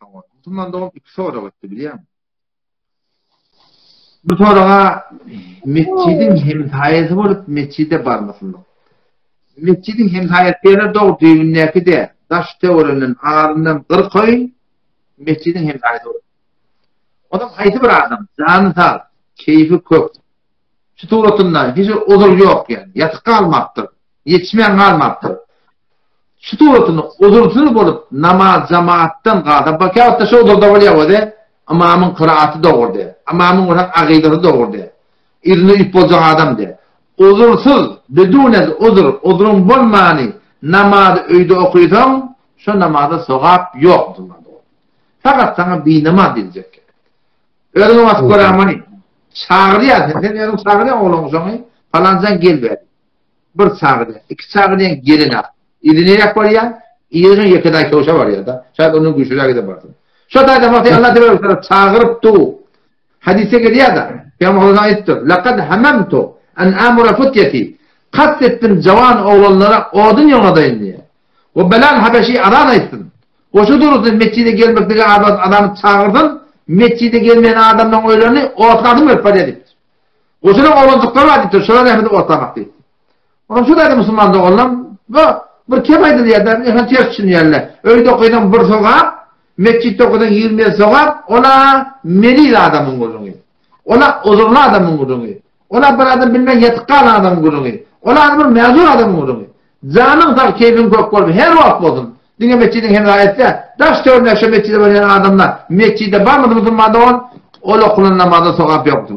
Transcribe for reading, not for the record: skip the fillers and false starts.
Tamam. Bundan da iki soru gitti biliyor musun? Bu soruğa mescidin hemhayeti olup mescide barmasın. Mescidin hemhayetleri doğru düğünleki de taş teorinin ağrından kırkayın mescidin hemhayeti olur. Adam hayti bir adam. Canı sağ, keyfi kök. Şu tuğratından hiç uzur yok yani. Yatık kalmaktır. Yetişmeyen kalmaktır. Şu tuğratını uzursuz olup namaz cemaattan kaldı. Bak ya da şu uzurda oluyor de. Amamın kıraatı doğru de. Amamın olarak akidası doğru de. İrini ip olacak adam de. Uzursuz, bedunez uzurun bulmani namazı öyde okuysan şu namazda sokak yok. Fakat sana bir namaz diyecek. Öyle namaz koramani. Çağırıyor sen yarın çağırıyor oğlum sana falancan gel ver. Bir çağırıyor. İki çağırıyor gelin al. İdini yak var ya. İdinin yakıdaki koşa var ya da. Şayet onun güçlüğe gidebilirsin. Şu da Allah Teala çağırıp tu. Hadise geliyor da. Peygamber ayettir. Laqad hamamtu en amura futyati. Kastettim cavan oğlanlara odun yolundayım diye. O Belal Habeşi aran ettin. O şu durursun mescide gelmekteki adamı çağırdın. Mescide gelmeyen adamdan oylarını ortakladım öpar edip. O şuna oğlancıkları adiptir. Şuna nefede ortamak değil. Onun şu da Müslüman da oğlan. Bir kemaydı diye der. Efendim ters için yerler. Öyle okuydan bir sokak. Mescitte okuydan 20 sokak. Ona melil adamın kurduğunu. Ona uzurlu adamın kurduğunu. Ona bir adam bilmem yatıkkal adamın kurduğunu. Ona adamın mezun adamın kurduğunu. Canın da keyfin kök oldu. Her vakit olsun. Dünya mescidin hem ayette. Daş törüne şu mescide böyle adamlar. Mescide var mıdır Müslüman'da on? Ola kulun namazda sokak yoktu.